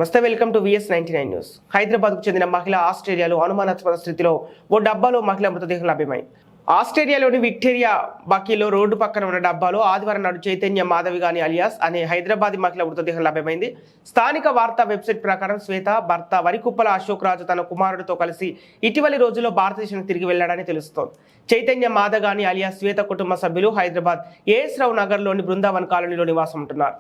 నమస్తే, welcome to VS99 news. హైదరాబాద్కు చెందిన మహిళ ఆస్ట్రేలియాలో అనుమానాస్పద స్థితిలో ఓ డబ్బాలో మహిళ మృతదేహం లభ్యమైంది. ఆస్ట్రేలియాలోని విక్టోరియా బకీలో రోడ్డు పక్కన ఉన్న డబ్బాలో ఆదివారం నాడు చైతన్య మాధవిగాని అలియాస్ అనే హైదరాబాదీ మహిళ మృతదేహం లభ్యమైంది. స్థానిక వార్తా వెబ్సైట్ ప్రకారం శ్వేత భర్త వరికుప్పల అశోక్ రాజు తన కుమారుడితో కలిసి ఇటీవలి రోజుల్లో భారతదేశానికి తిరిగి వెళ్లాడని తెలుస్తోంది. చైతన్య మాధగాని అలియాస్ శ్వేత కుటుంబ సభ్యులు హైదరాబాద్ ఏఎస్ రావు నగర్లోని బృందావన్ కాలనీలో నివాసం ఉంటున్నారు.